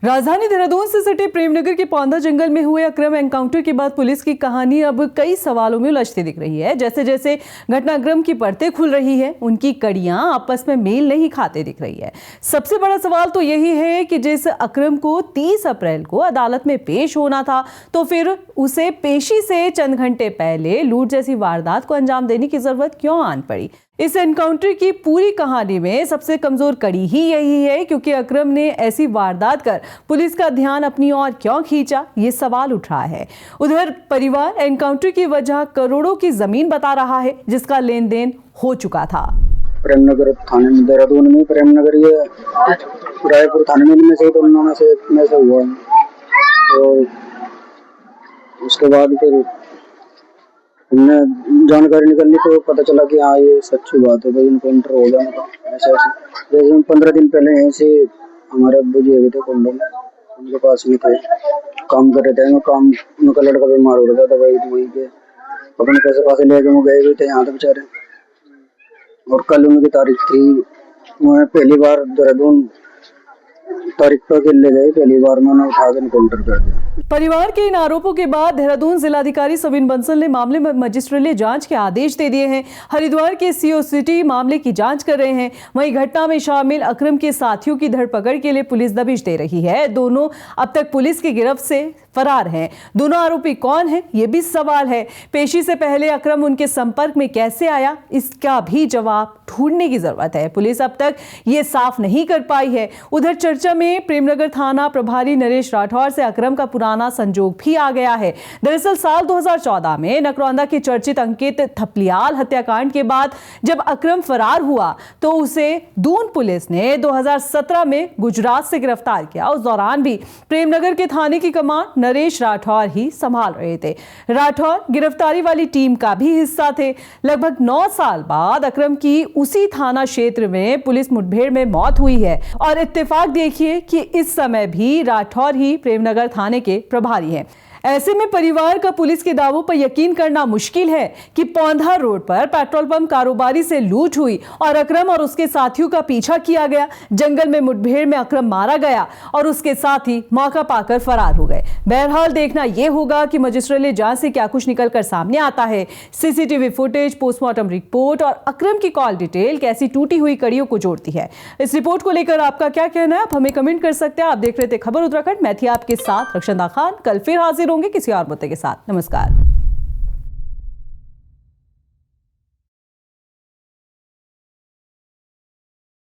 राजधानी देहरादून से सटे प्रेमनगर के पौंधा जंगल में हुए अक्रम एनकाउंटर के बाद पुलिस की कहानी अब कई सवालों में उलझती दिख रही है। जैसे जैसे घटनाक्रम की परतें खुल रही है, उनकी कड़ियां आपस में मेल नहीं खाते दिख रही है। सबसे बड़ा सवाल तो यही है कि जिस अक्रम को 30 अप्रैल को अदालत में पेश होना था, तो फिर उसे पेशी से चंद घंटे पहले लूट जैसी वारदात को अंजाम देने की जरूरत क्यों आन पड़ी। इस एनकाउंटर की पूरी कहानी में सबसे कमजोर कड़ी ही यही है, क्योंकि अक्रम ने ऐसी वारदात कर पुलिस का ध्यान अपनी ओर क्यों खींचा, ये सवाल उठ रहा है। उधर परिवार एनकाउंटर की वजह करोड़ों की जमीन बता रहा है, जिसका लेन देन हो चुका था। प्रेमनगर थाने में, देहरादून में प्रेमनगर, ये रायपुर थाने में से दोनों में से हुआ। तो उसके बाद फिर हमने जानकारी निकलनी तो पता चला कि हाँ ये सच्ची बात है भाई, इनकाउंटर हो गया। मतलब ऐसा जैसे हम 15 दिन पहले यहीं से हमारे अब्बू जी गए थे कोल्डो में, उनके पास में थे, काम कर रहे थे। काम उनका लड़का बीमार हो रहा था भाई, तो वही के अपने पैसे पासे ले के वो गए हुए थे यहाँ तो बेचारे। और कल उनकी तारीख थी, मैं पहली बार देहरादून तारीख पर ले गए, पहली बार मैंने उठा के इनकाउंटर कर दिया। परिवार के इन आरोपों के बाद देहरादून जिलाधिकारी सविन बंसल ने मामले में मजिस्ट्रेट जांच के आदेश दे दिए हैं। हरिद्वार के सीओ सिटी मामले की जांच कर रहे हैं। वहीं घटना में शामिल अक्रम के साथियों की धरपकड़ के लिए पुलिस दबिश दे रही है। दोनों अब तक पुलिस की गिरफ्त से फरार हैं। दोनों आरोपी कौन है, ये भी सवाल है। पेशी से पहले अक्रम उनके संपर्क में कैसे आया, इसका भी जवाब ढूंढने की जरूरत है। पुलिस अब तक ये साफ नहीं कर पाई है। उधर चर्चा में प्रेमनगर थाना प्रभारी नरेश राठौर से अक्रम का पुराना संजोग भी आ गया है। दरअसल साल 2014 में नकरौंदा के चर्चित अंकित थपलियाल हत्याकांड के बाद जब अक्रम फरार हुआ, तो उसे दून पुलिस ने 2017 में गुजरात से गिरफ्तार किया। उस दौरान भी प्रेमनगर के थाने की कमान नरेश राठौर ही संभाल रहे थे। राठौर गिरफ्तारी वाली टीम का भी हिस्सा थे। लगभग 9 साल बाद अक्रम की उसी थाना क्षेत्र में पुलिस मुठभेड़ में मौत हुई है। और इत्तेफाक देखिए कि इस समय भी राठौर ही प्रेमनगर थाने के प्रभारी हैं। ऐसे में परिवार का पुलिस के दावों पर यकीन करना मुश्किल है कि पौंधा रोड पर पेट्रोल पंप कारोबारी से लूट हुई और अक्रम और उसके साथियों का पीछा किया गया। जंगल में मुठभेड़ में अक्रम मारा गया और उसके साथी मौका पाकर फरार हो गए। बहरहाल देखना यह होगा कि मजिस्ट्रेट जांच से क्या कुछ निकलकर सामने आता है। सीसीटीवी फुटेज, पोस्टमार्टम रिपोर्ट और अक्रम की कॉल डिटेल कैसी टूटी हुई कड़ियों को जोड़ती है। इस रिपोर्ट को लेकर आपका क्या कहना है, आप हमें कमेंट कर सकते हैं। आप देख रहे थे खबर उत्तराखंड, मैं थी आपके साथ रक्षंदा खान। कल फिर हाजिर होंगे किसी और मुद्दे के साथ। नमस्कार।